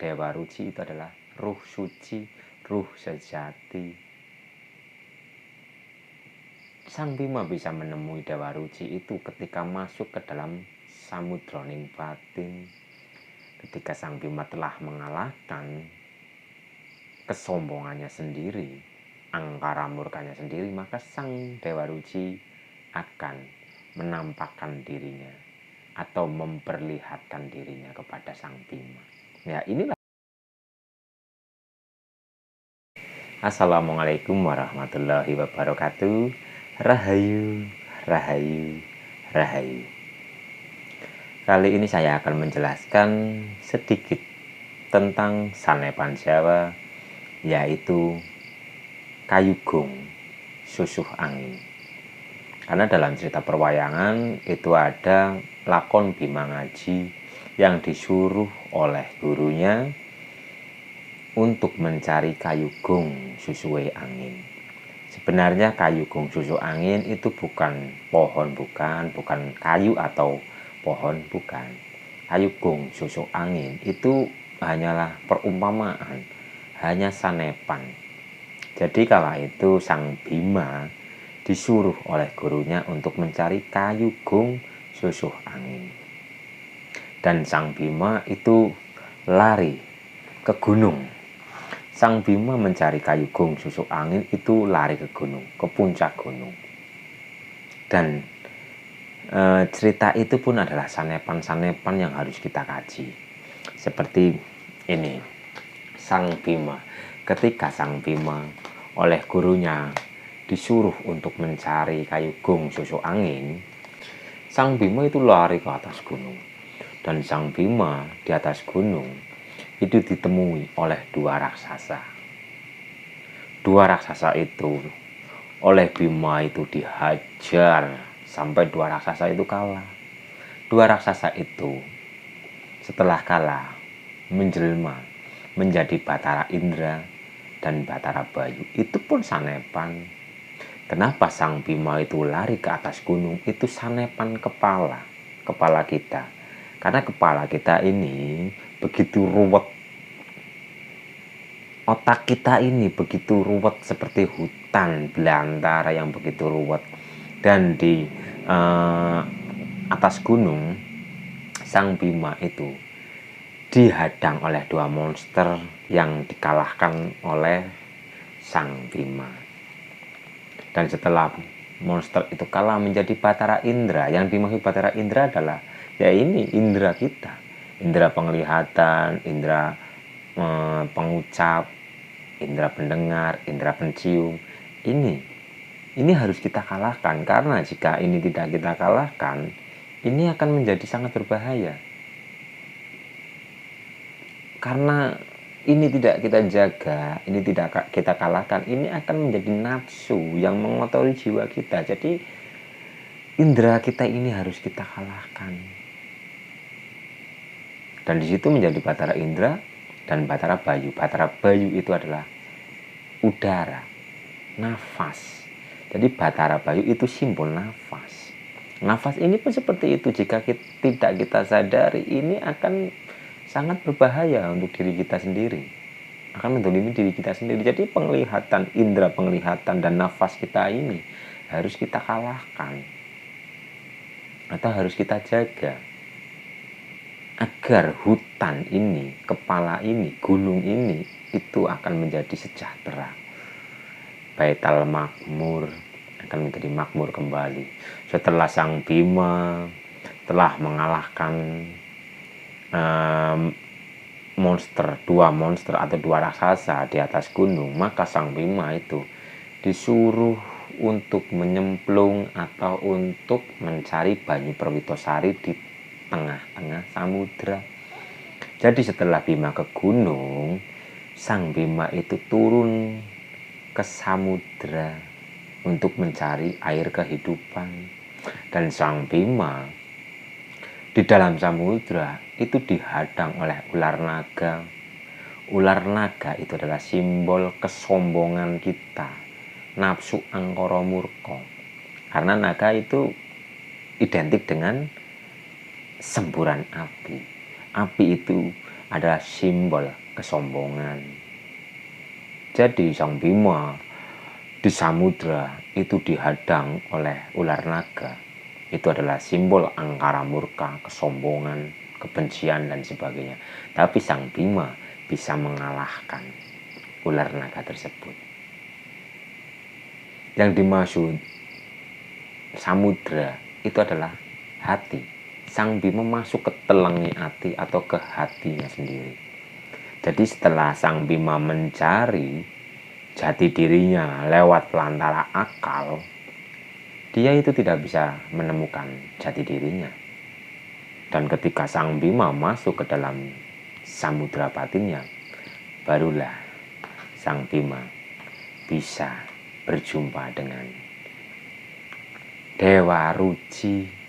Dewa Ruci itu adalah ruh suci, ruh sejati. Sang Bima bisa menemui Dewa Ruci itu ketika masuk ke dalam samudroning batin. Ketika Sang Bima telah mengalahkan kesombongannya sendiri, angkara murkanya sendiri, maka Sang Dewa Ruci akan menampakkan dirinya atau memperlihatkan dirinya kepada Sang Bima. Ya, inilah. Assalamualaikum warahmatullahi wabarakatuh. Rahayu, rahayu, rahayu. Kali ini saya akan menjelaskan sedikit tentang sanepan Jawa, yaitu Kayugung Susuh Angin. Karena dalam cerita perwayangan itu ada lakon Bima Ngaji yang disuruh oleh gurunya untuk mencari kayugung susuhe angin. Sebenarnya kayugung susuh angin itu bukan pohon, bukan kayu atau pohon, bukan. Kayugung susuh angin itu hanyalah perumpamaan, hanya sanepan. Jadi kala itu Sang Bima disuruh oleh gurunya untuk mencari kayugung susuh angin. Dan Sang Bima itu lari ke gunung. Sang Bima mencari kayugung susuh angin itu lari ke gunung, ke puncak gunung. Dan cerita itu pun adalah sanepan-sanepan yang harus kita kaji. Seperti ini, Sang Bima. Ketika Sang Bima oleh gurunya disuruh untuk mencari kayugung susuh angin, Sang Bima itu lari ke atas gunung. Dan Sang Bima di atas gunung itu ditemui oleh dua raksasa. Dua raksasa itu oleh Bima itu dihajar sampai dua raksasa itu kalah. Dua raksasa itu setelah kalah menjelma menjadi Batara Indra dan Batara Bayu. Itu pun sanepan. Kenapa Sang Bima itu lari ke atas gunung? Itu sanepan kepala kita. Karena kepala kita ini begitu ruwet. Otak kita ini begitu ruwet seperti hutan belantara yang begitu ruwet. Dan di atas gunung, Sang Bima itu dihadang oleh dua monster yang dikalahkan oleh Sang Bima. Dan setelah monster itu kalah menjadi Batara Indra. Yang dimaksud Batara Indra adalah ya ini indera kita, indera penglihatan, indera pengucap, indera pendengar, indera pencium. Ini harus kita kalahkan, karena jika ini tidak kita kalahkan, ini akan menjadi sangat berbahaya. Karena ini tidak kita jaga, ini tidak kita kalahkan, ini akan menjadi nafsu yang mengotori jiwa kita. Jadi indera kita ini harus kita kalahkan. Dan di situ menjadi Batara Indra dan Batara Bayu. Batara Bayu itu adalah udara, nafas. Jadi Batara Bayu itu simbol nafas. Nafas ini pun seperti itu. Jika tidak kita sadari, ini akan sangat berbahaya untuk diri kita sendiri. Akan mendolimi diri kita sendiri. Jadi penglihatan, indera penglihatan dan nafas kita ini harus kita kalahkan. Atau harus kita jaga. Agar hutan ini, kepala ini, gunung ini, itu akan menjadi sejahtera. Baital makmur akan menjadi makmur kembali. Setelah Sang Bima telah mengalahkan dua monster atau dua raksasa di atas gunung, maka Sang Bima itu disuruh untuk menyemplung atau untuk mencari Banyu Perwitosari di tengah-tengah samudra. Jadi setelah Bima ke gunung, Sang Bima itu turun ke samudra untuk mencari air kehidupan. Dan Sang Bima di dalam samudra itu dihadang oleh ular naga. Ular naga itu adalah simbol kesombongan kita, nafsu angkara murka. Karena naga itu identik dengan semburan api. Api itu adalah simbol kesombongan. Jadi Sang Bima di samudra itu dihadang oleh ular naga. Itu adalah simbol angkara murka, kesombongan, kebencian, dan sebagainya. Tapi Sang Bima bisa mengalahkan ular naga tersebut. Yang dimaksud samudra itu adalah hati. Sang Bima masuk ke telangi hati atau ke hatinya sendiri. Jadi setelah Sang Bima mencari jati dirinya lewat pelantara akal, dia itu tidak bisa menemukan jati dirinya. Dan ketika Sang Bima masuk ke dalam samudra batinnya, barulah Sang Bima bisa berjumpa dengan Dewa Ruci.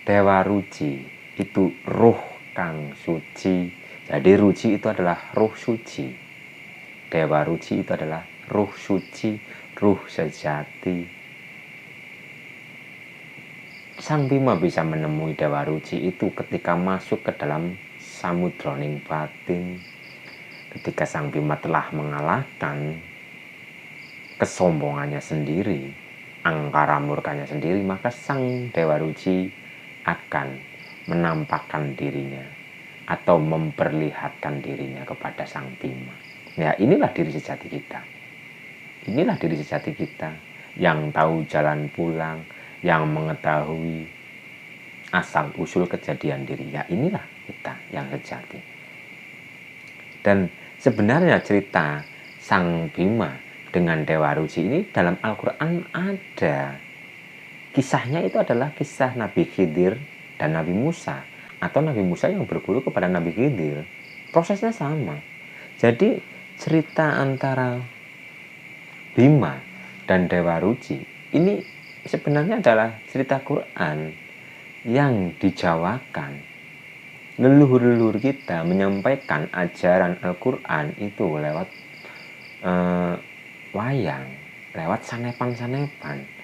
Dewa Ruci itu ruh kang suci. Jadi Ruci itu adalah ruh suci. Dewa Ruci itu adalah ruh suci, ruh sejati. Sang Bima bisa menemui Dewa Ruci itu ketika masuk ke dalam samudroning batin. Ketika Sang Bima telah mengalahkan kesombongannya sendiri, angkara murkanya sendiri, maka Sang Dewa Ruci akan menampakkan dirinya atau memperlihatkan dirinya kepada Sang Bima. Ya, inilah diri sejati kita. Inilah diri sejati kita yang tahu jalan pulang, yang mengetahui asal-usul kejadian diri. Ya, inilah kita yang sejati. Dan sebenarnya cerita Sang Bima dengan Dewa Ruci ini dalam Al-Quran ada. Kisahnya itu adalah kisah Nabi Khidir dan Nabi Musa. Atau Nabi Musa yang berguru kepada Nabi Khidir. Prosesnya sama. Jadi cerita antara Bima dan Dewa Ruci ini sebenarnya adalah cerita Quran yang dijawakan. Leluhur-leluhur kita menyampaikan ajaran Al-Quran itu lewat wayang, lewat sanepan-sanepan.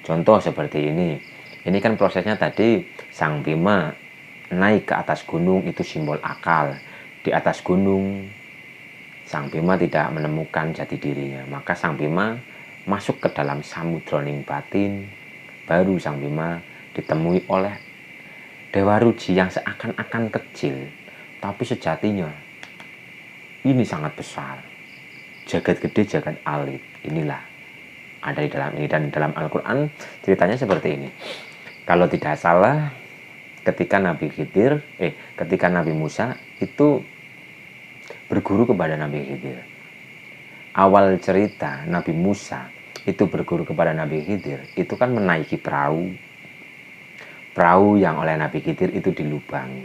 Contoh seperti ini. Ini kan prosesnya tadi Sang Bima naik ke atas gunung, itu simbol akal. Di atas gunung Sang Bima tidak menemukan jati dirinya, maka Sang Bima masuk ke dalam samudroning batin. Baru Sang Bima ditemui oleh Dewa Ruci yang seakan-akan kecil, tapi sejatinya ini sangat besar. Jagat gede, jagat alit. Inilah ada di dalam ini. Dan dalam Al-Quran ceritanya seperti ini. Kalau tidak salah, ketika Nabi Musa itu berguru kepada Nabi Khidir. Awal cerita Nabi Musa itu berguru kepada Nabi Khidir, itu kan menaiki perahu. Perahu yang oleh Nabi Khidir itu dilubangi.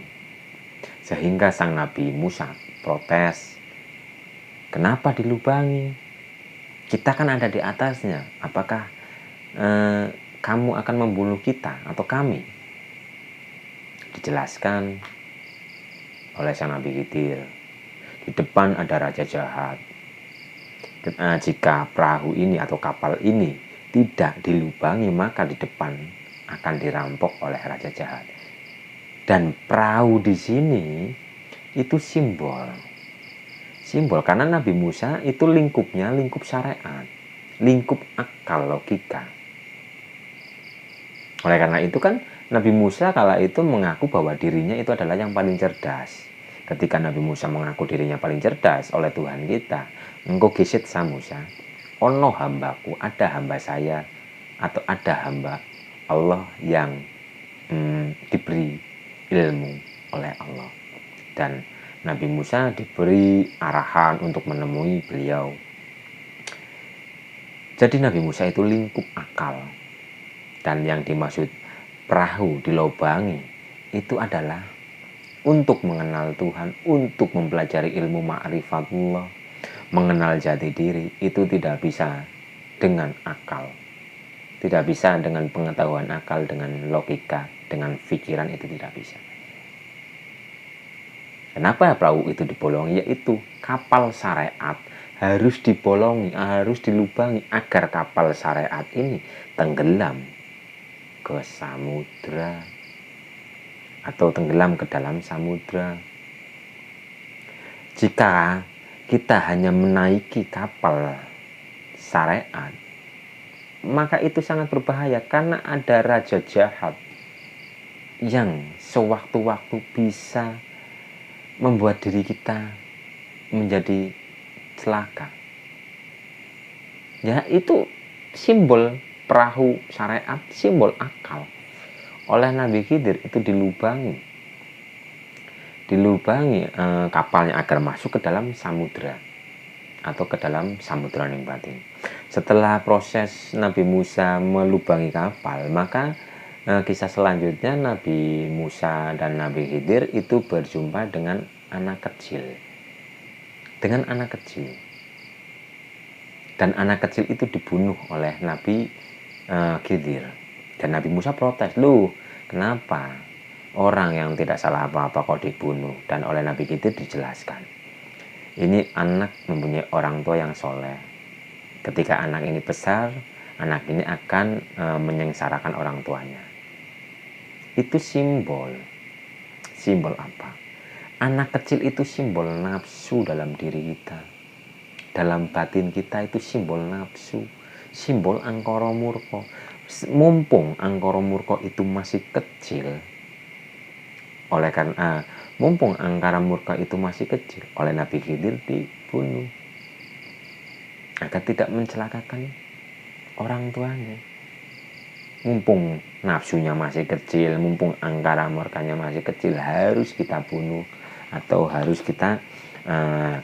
Sehingga sang Nabi Musa protes. Kenapa dilubangi? Kita kan ada di atasnya. Apakah kamu akan membunuh kita atau kami? Dijelaskan oleh sang Nabi Khidir. Di depan ada raja jahat. Jika perahu ini atau kapal ini tidak dilubangi, maka di depan akan dirampok oleh raja jahat. Dan perahu di sini itu simbol karena Nabi Musa itu lingkupnya lingkup syariat, lingkup akal logika. Oleh karena itu kan Nabi Musa kala itu mengaku bahwa dirinya itu adalah yang paling cerdas. Ketika Nabi Musa mengaku dirinya paling cerdas oleh Tuhan kita, engkau gesit sa Musa, ono hambaku, ada hamba saya atau ada hamba Allah yang diberi ilmu oleh Allah. Dan Nabi Musa diberi arahan untuk menemui beliau. Jadi Nabi Musa itu lingkup akal. Dan yang dimaksud perahu dilobangi itu adalah untuk mengenal Tuhan, untuk mempelajari ilmu ma'rifatullah, mengenal jati diri. Itu tidak bisa dengan akal, tidak bisa dengan pengetahuan akal, dengan logika, dengan pikiran, itu tidak bisa. Kenapa perahu itu dibolongi? Yaitu kapal syariat harus dibolongi, harus dilubangi agar kapal syariat ini tenggelam ke samudra atau tenggelam ke dalam samudra. Jika kita hanya menaiki kapal syariat, maka itu sangat berbahaya karena ada raja jahat yang sewaktu-waktu bisa membuat diri kita menjadi celaka. Ya, itu simbol perahu syariat, simbol akal. Oleh Nabi Khidir itu dilubangi kapalnya agar masuk ke dalam samudra atau ke dalam samudra yang batin. Setelah proses Nabi Musa melubangi kapal, maka kisah selanjutnya Nabi Musa dan Nabi Khidir itu berjumpa dengan anak kecil. Dan anak kecil itu dibunuh oleh Nabi Khidir. Dan Nabi Musa protes, "Lu, kenapa orang yang tidak salah apa-apa kok dibunuh?" Dan oleh Nabi Khidir dijelaskan, ini anak mempunyai orang tua yang soleh. Ketika anak ini besar, anak ini akan menyengsarakan orang tuanya. Itu simbol apa? Anak kecil itu simbol nafsu dalam diri kita. Dalam batin kita itu simbol nafsu, simbol angkara murka. Mumpung angkara murka itu masih kecil, oleh Nabi Khidir dibunuh agar tidak mencelakakan orang tuanya. Mumpung nafsunya masih kecil, mumpung angkara murkanya masih kecil, harus kita bunuh atau harus kita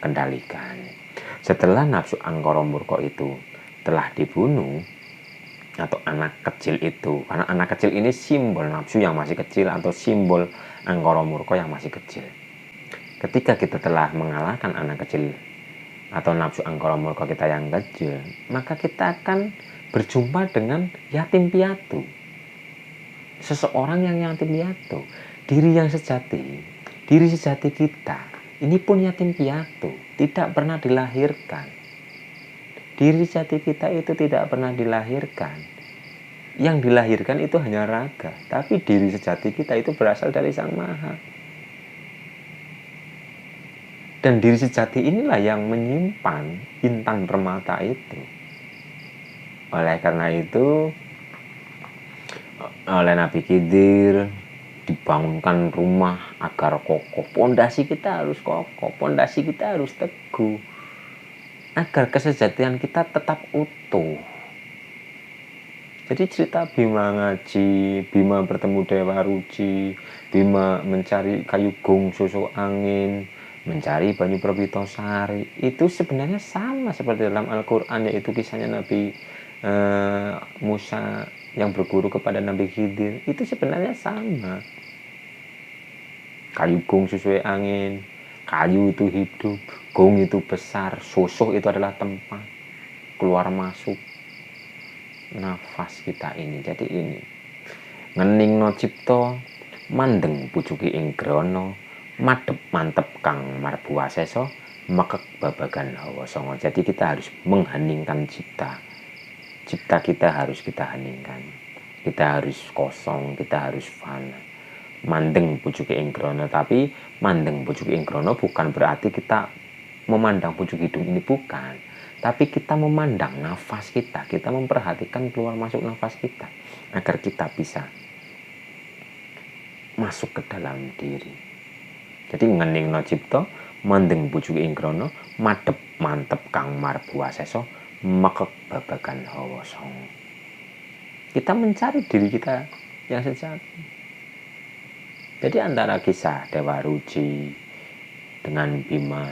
kendalikan. Setelah nafsu angkara murka itu telah dibunuh, atau anak kecil itu, karena anak kecil ini simbol nafsu yang masih kecil atau simbol angkara murka yang masih kecil. Ketika kita telah mengalahkan anak kecil atau nafsu angkara murka kita yang kecil, maka kita akan berjumpa dengan yatim piatu. Seseorang yang yatim piatu, diri sejati kita ini pun yatim piatu, tidak pernah dilahirkan. Diri sejati kita itu tidak pernah dilahirkan. Yang dilahirkan itu hanya raga, tapi diri sejati kita itu berasal dari Sang Maha. Dan diri sejati inilah yang menyimpan intan permata itu. Oleh karena itu, oleh Nabi Khidir dibangunkan rumah agar kokoh. Pondasi kita harus kokoh, pondasi kita harus teguh, agar kesejatian kita tetap utuh. Jadi cerita Bima ngaji, Bima bertemu Dewa Ruci, Bima mencari kayu gong susu angin, mencari banyu Probitosari, itu sebenarnya sama seperti dalam Al-Quran, yaitu kisahnya Nabi Musa yang berguru kepada Nabi Khidir. Itu sebenarnya sama. Kayu gong susu angin, kayu itu hidup, gong itu besar, susu itu adalah tempat keluar masuk nafas kita ini. Jadi ini ngening no cipto, mandeng pucuki ing grana, madep mantep kang marbuwaseso, mekek babagan hawa songo. Jadi kita harus mengheningkan cipta kita harus kita heningkan. Kita harus kosong, kita harus fana. Mandeng pucuki ing grana, tapi mandeng pucuki ing grana bukan berarti kita memandang pucuk hidung ini, bukan. Tapi kita memandang nafas kita memperhatikan keluar masuk nafas kita, agar kita bisa masuk ke dalam diri. Jadi ngening no cipto, mandeng pucuk ing grana, madep mantep kang marbuwaseso, mekek babagan hawa songo. Kita mencari diri kita yang sejati. Jadi antara kisah Dewa Ruci dengan Bima,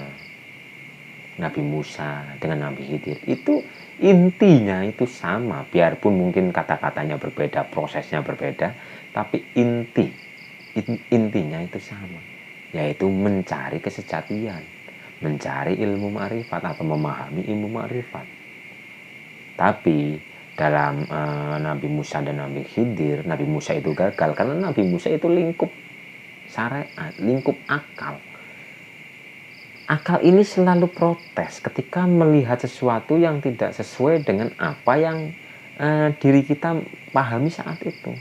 Nabi Musa dengan Nabi Khidir, itu intinya itu sama. Biarpun mungkin kata-katanya berbeda, prosesnya berbeda, tapi intinya itu sama, yaitu mencari kesejatian, mencari ilmu ma'rifat atau memahami ilmu ma'rifat. Tapi dalam Nabi Musa dan Nabi Khidir, Nabi Musa itu gagal karena Nabi Musa itu lingkup syariat, lingkup akal. Akal ini selalu protes ketika melihat sesuatu yang tidak sesuai dengan apa yang diri kita pahami saat itu.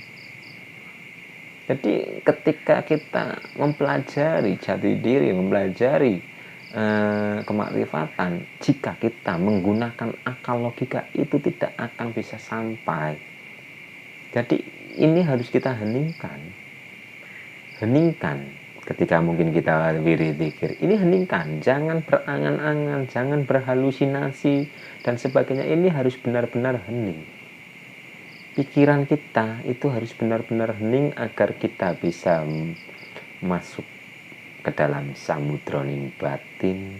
Jadi ketika kita mempelajari jati diri, mempelajari kemakrifatan, jika kita menggunakan akal logika, itu tidak akan bisa sampai. Jadi ini harus kita heningkan ketika mungkin kita wirid zikir, ini heningkan, jangan berangan-angan, jangan berhalusinasi dan sebagainya. Ini harus benar-benar hening. Pikiran kita itu harus benar-benar hening agar kita bisa masuk ke dalam samudra batin,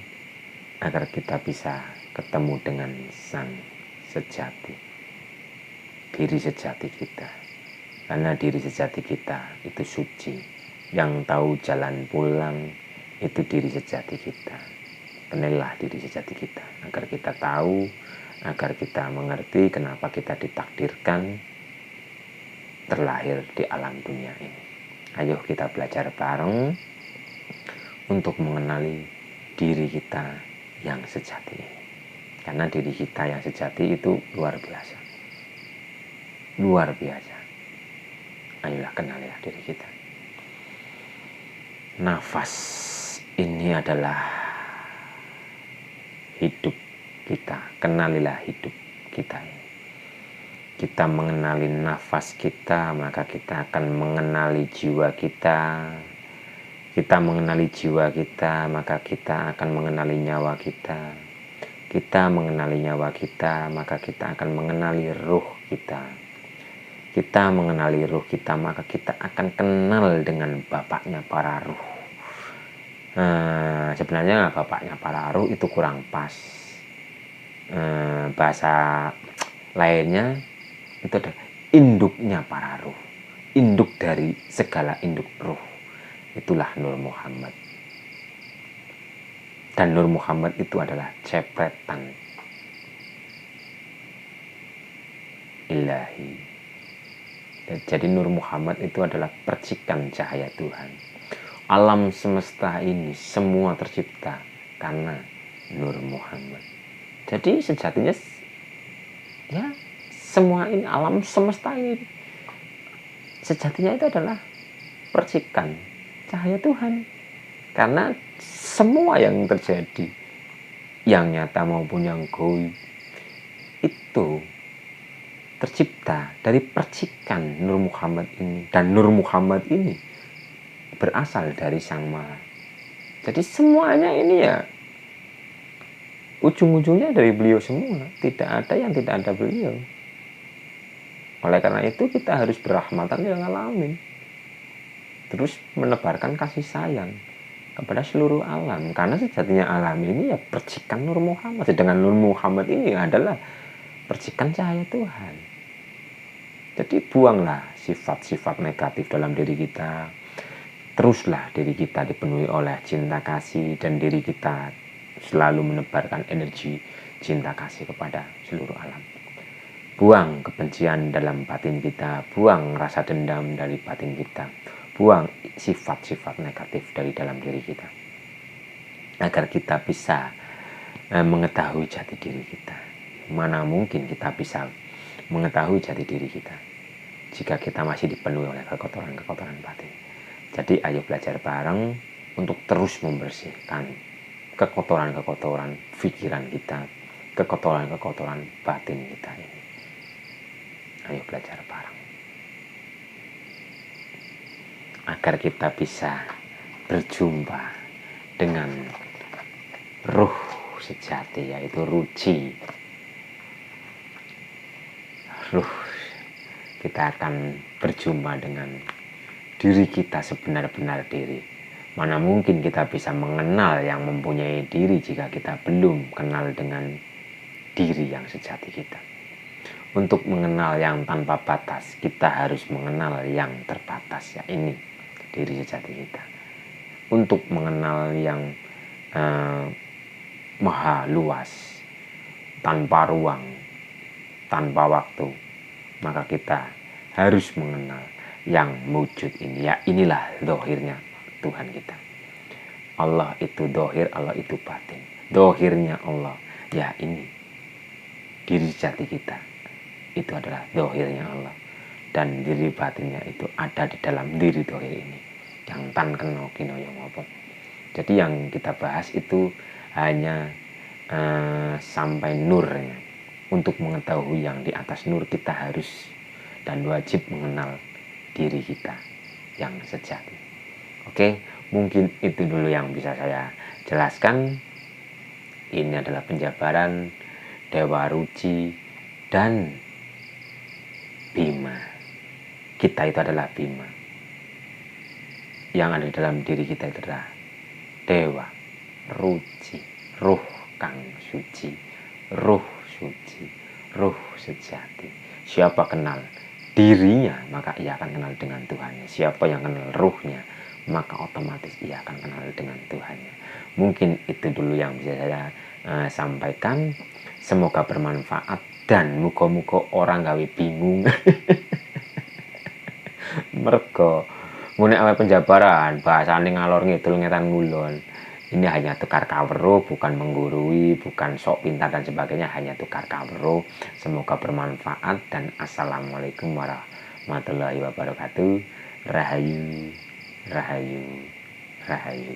agar kita bisa ketemu dengan sang sejati, diri sejati kita. Karena diri sejati kita itu suci. Yang tahu jalan pulang itu diri sejati kita. Kenalilah diri sejati kita agar kita tahu, agar kita mengerti kenapa kita ditakdirkan terlahir di alam dunia ini. Ayo kita belajar bareng untuk mengenali diri kita yang sejati ini. Karena diri kita yang sejati itu luar biasa. Luar biasa. Ayolah kenalilah diri kita. Nafas ini adalah hidup kita. Kenalilah hidup kita ini. Kita mengenali nafas kita, maka kita akan mengenali jiwa kita. Kita mengenali jiwa kita, maka kita akan mengenali nyawa kita. Kita mengenali nyawa kita, maka kita akan mengenali ruh kita. Kita mengenali ruh kita, maka kita akan kenal dengan bapaknya para ruh. Sebenarnya bapaknya para ruh itu kurang pas. Bahasa lainnya itu adalah induknya para ruh. Induk dari segala induk ruh. Itulah Nur Muhammad. Dan Nur Muhammad itu adalah cepretan ilahi. Jadi Nur Muhammad itu adalah percikan cahaya Tuhan. Alam semesta ini semua tercipta karena Nur Muhammad. Jadi sejatinya ya semua ini, alam semesta ini sejatinya itu adalah percikan cahaya Tuhan. Karena semua yang terjadi, yang nyata maupun yang gaib, itu tercipta dari percikan Nur Muhammad ini. Dan Nur Muhammad ini berasal dari Sang Maha. Jadi semuanya ini ya ujung-ujungnya dari beliau semua. Tidak ada yang tidak ada beliau. Oleh karena itu kita harus berrahmatan lil alamin. Terus menebarkan kasih sayang kepada seluruh alam. Karena sejatinya alam ini ya percikan Nur Muhammad. Sedangkan Nur Muhammad ini adalah percikan cahaya Tuhan. Jadi buanglah sifat-sifat negatif dalam diri kita. Teruslah diri kita dipenuhi oleh cinta kasih, dan diri kita selalu menebarkan energi cinta kasih kepada seluruh alam. Buang kebencian dalam batin kita, buang rasa dendam dari batin kita, buang sifat-sifat negatif dari dalam diri kita, agar kita bisa mengetahui jati diri kita. Mana mungkin kita bisa mengetahui jati diri kita jika kita masih dipenuhi oleh kekotoran-kekotoran batin. Jadi ayo belajar bareng untuk terus membersihkan kekotoran-kekotoran pikiran kita, kekotoran-kekotoran batin kita ini. Ayo belajar bareng agar kita bisa berjumpa dengan ruh sejati, yaitu ruci. Ruh, kita akan berjumpa dengan diri kita sebenar-benar diri. Mana mungkin kita bisa mengenal yang mempunyai diri jika kita belum kenal dengan diri yang sejati kita. Untuk mengenal yang tanpa batas, kita harus mengenal yang terbatas, ya ini diri sejati kita. Untuk mengenal yang maha luas, tanpa ruang, tanpa waktu, maka kita harus mengenal yang wujud ini. Ya inilah dohirnya Tuhan kita. Allah itu dohir, Allah itu batin. Dohirnya Allah, ya ini diri sejati kita. Itu adalah dohirnya Allah. Dan diri batinnya itu ada di dalam diri dohir ini. Yang tan kena kino yang apa. Jadi yang kita bahas itu hanya sampai nurnya. Untuk mengetahui yang di atas nur, kita harus dan wajib mengenal diri kita yang sejati. Oke, mungkin itu dulu yang bisa saya jelaskan. Ini adalah penjabaran Dewa Ruci dan Bima. Kita itu adalah Bima. Yang ada di dalam diri kita itu adalah Dewa Ruci, ruh kang suci, ruh suci, ruh sejati. Siapa kenal dirinya, maka ia akan kenal dengan Tuhannya. Siapa yang kenal ruhnya, maka otomatis ia akan kenal dengan Tuhannya. Mungkin itu dulu yang bisa saya sampaikan. Semoga bermanfaat dan muga-muga orang gawe bingung. Mergo ngene awe penjabaran bahasane ngalor ngidul ngetan ngulon. Ini hanya tukar kawero, bukan menggurui, bukan sok pintar dan sebagainya, hanya tukar kawero. Semoga bermanfaat dan assalamualaikum warahmatullahi wabarakatuh. Rahayu, rahayu, rahayu.